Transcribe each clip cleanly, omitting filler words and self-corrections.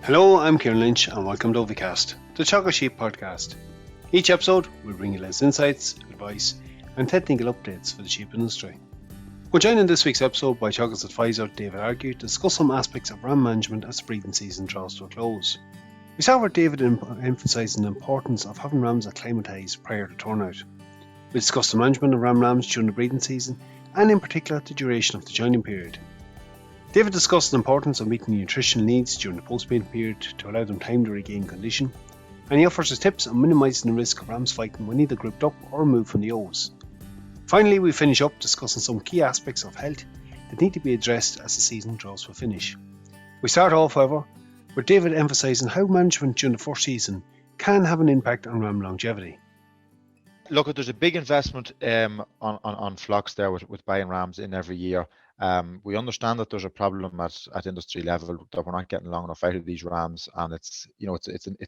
Hello, I'm Ciarán Lynch and welcome to OviCast, the Teagasc Sheep podcast. Each episode will bring you latest insights, advice and technical updates for the sheep industry. We're joined in this week's episode by Teagasc advisor David Argue to discuss some aspects of ram management as the breeding season draws to a close. We start with David emphasising the importance of having rams acclimatised prior to turnout. We discuss the management of ram lambs during the breeding season and in particular the duration of the joining period. David discussed the importance of meeting the nutritional needs during the post-mating period to allow them time to regain condition, and he offers his tips on minimising the risk of rams fighting when either grouped up or removed from the ewes. Finally, we finish up discussing some key aspects of health that need to be addressed as the season draws to a finish. We start off, however, with David emphasising how management during the first season can have an impact on ram longevity. Look, there's a big investment on flocks there with buying rams in every year. We understand that there's a problem at industry level that we're not getting long enough out of these rams, and it's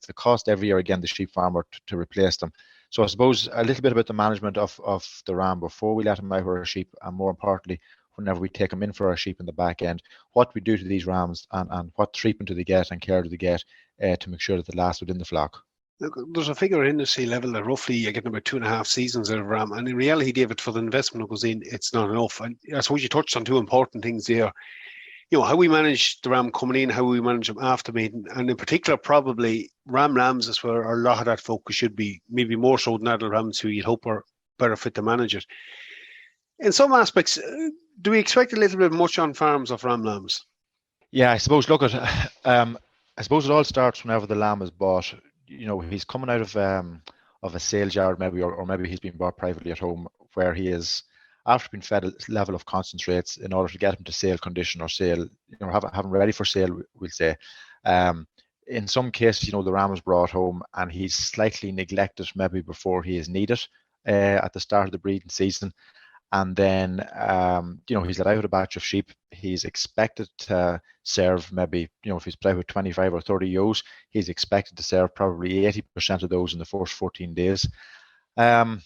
a cost every year again the sheep farmer to replace them. So I suppose a little bit about the management of the ram before we let them out with our sheep, and more importantly, whenever we take them in for our sheep in the back end, what we do to these rams and what treatment do they get and care do they get to make sure that they last within the flock. Look, there's a figure at industry level that roughly you're getting about 2.5 seasons out of a ram, and in reality, David, for the investment that goes in, it's not enough. And I suppose you touched on two important things there. You know, how we manage the ram coming in, how we manage them after mating, and in particular, probably ram lambs is where a lot of that focus should be, maybe more so than adult rams who you'd hope are better fit to manage it. In some aspects, do we expect a little bit much on farms of ram lambs? Yeah, I suppose, look at, I suppose it all starts whenever the lamb is bought. You know, he's coming out of a sales yard maybe, or maybe he's been bought privately at home, where he is after being fed a level of concentrates in order to get him to sale condition or sale, you know, have him ready for sale, we'll say. In some cases, you know, the ram is brought home and he's slightly neglected maybe before he is needed at the start of the breeding season. And then, you know, he's let out a batch of sheep. He's expected to serve maybe, you know, if he's played with 25 or 30 ewes, he's expected to serve probably 80% of those in the first 14 days. You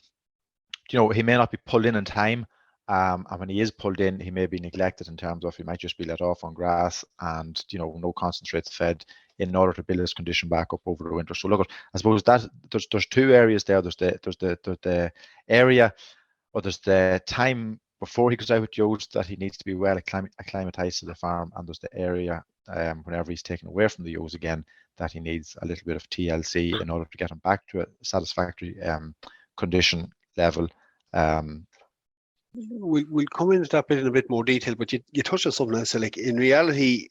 know, he may not be pulled in time. And when he is pulled in, he may be neglected in terms of he might just be let off on grass and, you know, no concentrates fed in order to build his condition back up over the winter. So look, I suppose that there's two areas there. There's the area, or there's the time before he goes out with ewes that he needs to be well acclimatized to the farm, and there's the area whenever he's taken away from the ewes again that he needs a little bit of TLC in order to get him back to a satisfactory condition level. We'll come into that bit in a bit more detail, but you touched on something else. So like in reality,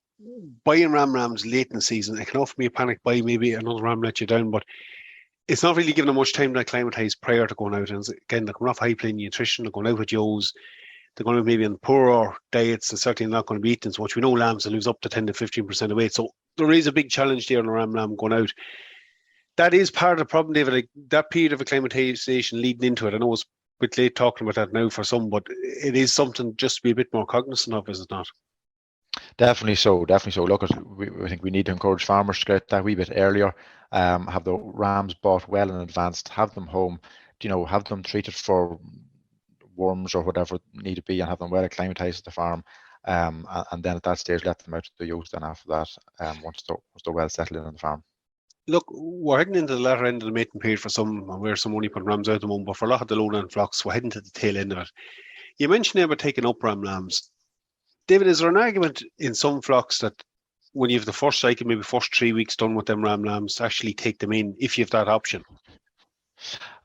buying rams late in the season, it can often be a panic buy. Maybe another ram let you down, but it's not really giving them much time to acclimatise prior to going out. And again, they're going off high playing nutrition, they're going out with ewes, they're going to maybe on poorer diets and certainly not going to be eating so much. We know lambs will lose up to 10 to 15% of weight. So there is a big challenge there on a ram going out. That is part of the problem, David, like that period of acclimatisation leading into it. I know it's a bit late talking about that now for some, but it is something just to be a bit more cognizant of, is it not? Definitely so. Look, I think we need to encourage farmers to get that wee bit earlier, have the rams bought well in advance, have them home, you know, have them treated for worms or whatever need to be, and have them well acclimatized at the farm, and then at that stage let them out to the ewes then after that, once they're well settled in on the farm. Look, we're heading into the latter end of the mating period for some, and where some only put rams out at the moment, but for a lot of the lowland flocks, we're heading to the tail end of it. You mentioned there about taking up ram lambs. David, is there an argument in some flocks that when you have the first cycle, maybe first 3 weeks done with them ram lambs, actually take them in if you have that option?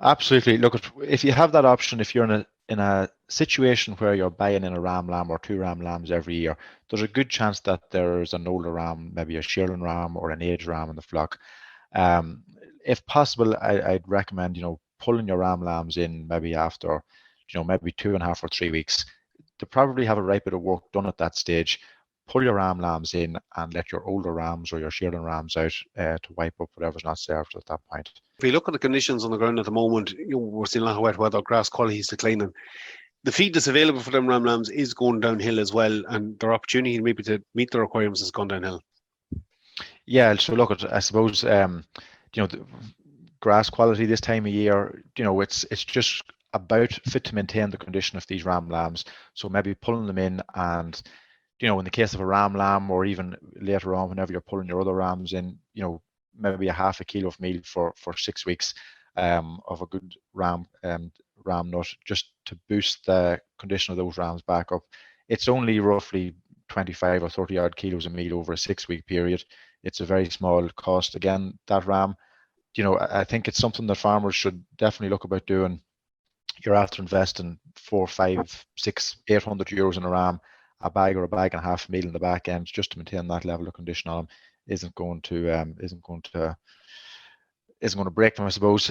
Absolutely. Look, if you have that option, if you're in a situation where you're buying in a ram lamb or 2 ram lambs every year, there's a good chance that there's an older ram, maybe a shearling ram or an aged ram in the flock. If possible, I'd recommend, you know, pulling your ram lambs in maybe after, you know, maybe 2.5 or 3 weeks. To probably have a right bit of work done at that stage. Pull your ram lambs in and let your older rams or your shearling rams out to wipe up whatever's not served at that point. If we look at the conditions on the ground at the moment, you know, we're seeing a lot of wet weather, grass quality is declining. The feed that's available for them ram lambs is going downhill as well, and their opportunity maybe to meet the requirements has gone downhill. Yeah, so look, I suppose, you know, the grass quality this time of year, you know, it's just about fit to maintain the condition of these ram lambs. So maybe pulling them in and in the case of a ram lamb, or even later on whenever you're pulling your other rams in, maybe a half a kilo of meal for 6 weeks of a good ram nut, just to boost the condition of those rams back up. It's only roughly 25 or 30 odd kilos of meal over a 6-week period. It's a very small cost. Again, that ram, I think it's something that farmers should definitely look about doing. You're after investing 4, 5, 6, 800 euros in a ram. A bag or a bag and a half of meal in the back end just to maintain that level of condition on them isn't going to break them, I suppose.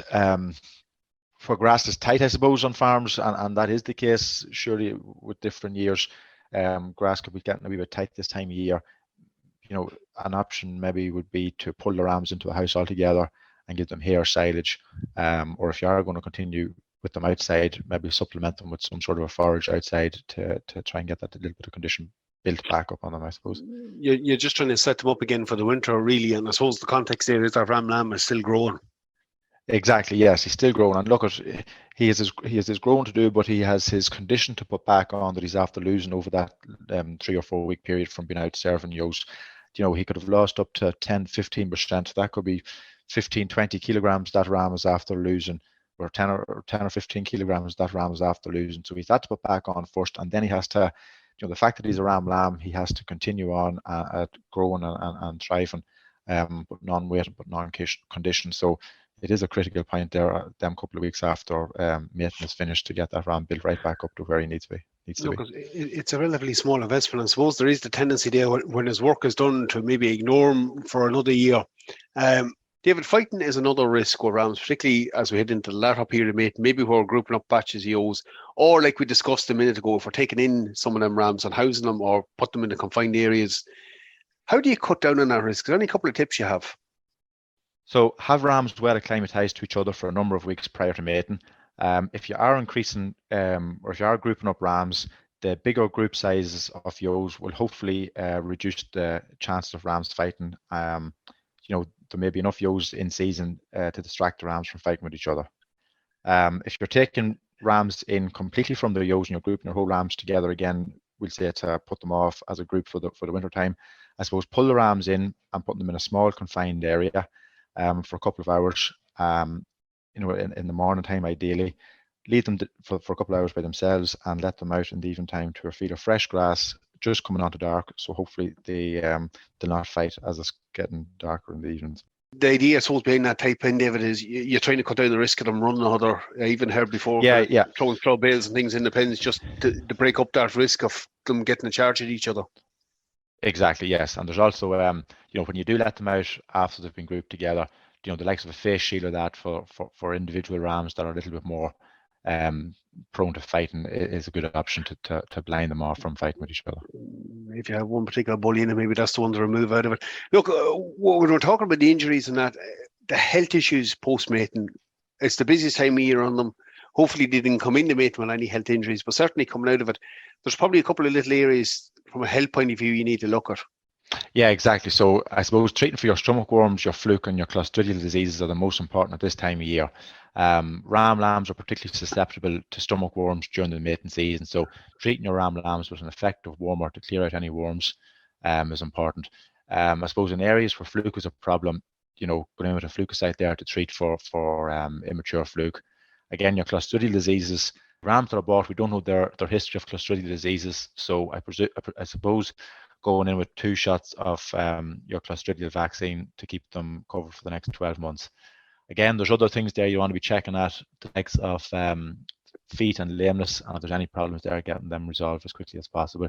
For grass is tight, I suppose, on farms, and that is the case surely with different years. Grass could be getting a wee bit tight this time of year. An option maybe would be to pull the rams into a house altogether and give them hair silage, or if you are going to continue with them outside, maybe supplement them with some sort of a forage outside to try and get that little bit of condition built back up on them, I suppose. You're just trying to set them up again for the winter, really, and I suppose the context there is that ram lamb is still growing. Exactly, yes, he's still growing, and look, he has his growing to do, but he has his condition to put back on that he's after losing over that 3 or 4 week period from being out serving ewes. He could have lost up to 10-15%. That could be 15-20 kilograms that ram is after losing, or 10 or 15 kilograms that ram is after losing. So he's had to put back on first, and then he has to, the fact that he's a ram lamb, he has to continue on at growing and thriving, but non-weight, but non-condition. So it is a critical point there, them couple of weeks after mating is finished, to get that ram built right back up to where he needs to be. It's a relatively small investment. I suppose there is the tendency there when his work is done to maybe ignore him for another year. David, fighting is another risk with rams, particularly as we head into the latter period of mating, maybe we're grouping up batches of ewes, or like we discussed a minute ago, if we're taking in some of them rams and housing them or put them in the confined areas. How do you cut down on that risk? Is there any couple of tips you have? So have rams well acclimatized to each other for a number of weeks prior to mating. If you are increasing or if you are grouping up rams, the bigger group sizes of ewes will hopefully reduce the chances of rams fighting. There may be enough ewes in season to distract the rams from fighting with each other. If you're taking rams in completely from the ewes and you're grouping your whole rams together, again, we'll say to put them off as a group for the winter time. I suppose pull the rams in and put them in a small confined area for a couple of hours. In the morning time, ideally, leave them for a couple of hours by themselves and let them out in the evening time to a field of fresh grass just coming onto dark. So hopefully they'll not fight as it's getting darker in the evenings. The idea, I suppose, behind that type in, David, is you're trying to cut down the risk of them running other. I even heard before, throwing throw bales and things in the pens just to break up that risk of them getting a charge at each other. Exactly, yes. And there's also, when you do let them out after they've been grouped together, the likes of a face shield or that for individual rams that are a little bit more prone to fighting is a good option to blind them off from fighting with each other. If you have one particular bully in it, maybe that's the one to remove out of it. Look, when we're talking about the injuries and that, the health issues post-mating, it's the busiest time of year on them. Hopefully they didn't come into mating with any health injuries, but certainly coming out of it, there's probably a couple of little areas from a health point of view you need to look at. Yeah, exactly. So I suppose treating for your stomach worms, your fluke and your clostridial diseases are the most important at this time of year. Ram lambs are particularly susceptible to stomach worms during the mating season. So treating your ram lambs with an effective wormer to clear out any worms is important. I suppose in areas where fluke is a problem, going in with a flucicide there to treat for immature fluke. Again, your clostridial diseases, rams that are bought, we don't know their history of clostridial diseases. So I suppose going in with 2 shots of your clostridial vaccine to keep them covered for the next 12 months. Again, there's other things there you want to be checking at, the likes of feet and lameness, and if there's any problems there, getting them resolved as quickly as possible.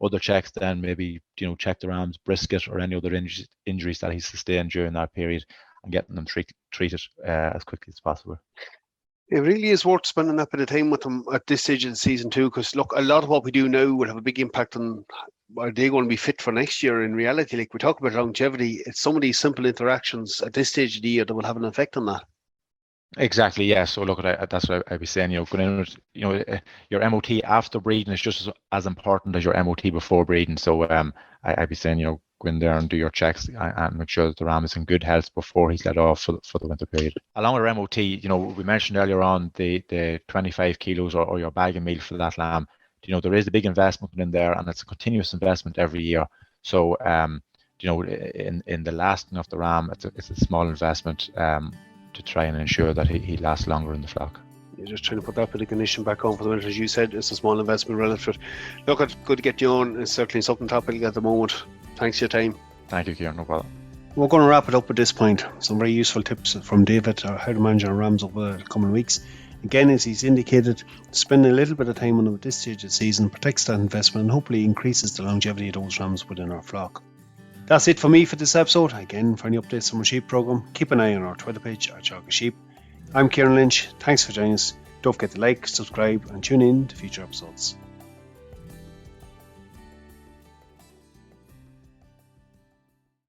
Other checks then, maybe, check the ram's brisket or any other injuries that he's sustained during that period and getting them treated as quickly as possible. It really is worth spending that bit of time with them at this stage of the season too, because look, a lot of what we do now will have a big impact on, are they going to be fit for next year? In reality, like we talk about longevity, it's some of these simple interactions at this stage of the year that will have an effect on that. Exactly, yeah. So look, that's what I'd be saying. Going in, your MOT after breeding is just as important as your MOT before breeding. So I'd be saying, go in there and do your checks and make sure that the ram is in good health before he's let off for the winter period. Along with our MOT, we mentioned earlier on the 25 kilos or your bag of meal for that lamb. there is a big investment in there, and it's a continuous investment every year. So in the lasting of the ram, it's a small investment to try and ensure that he lasts longer in the flock. You're just trying to put that bit of condition back on for the winter. As you said, it's a small investment relative to it. Look, it's good to get you on. It's certainly something topical at the moment. Thanks for your time. Thank you, Ciarán. No problem. We're going to wrap it up at this point. Some very useful tips from David on how to manage our rams over the coming weeks. Again, as he's indicated, spending a little bit of time on them at this stage of the season protects that investment and hopefully increases the longevity of those rams within our flock. That's it for me for this episode. Again, for any updates on our sheep programme, keep an eye on our Twitter page at Teagasc Sheep. I'm Ciarán Lynch. Thanks for joining us. Don't forget to like, subscribe and tune in to future episodes.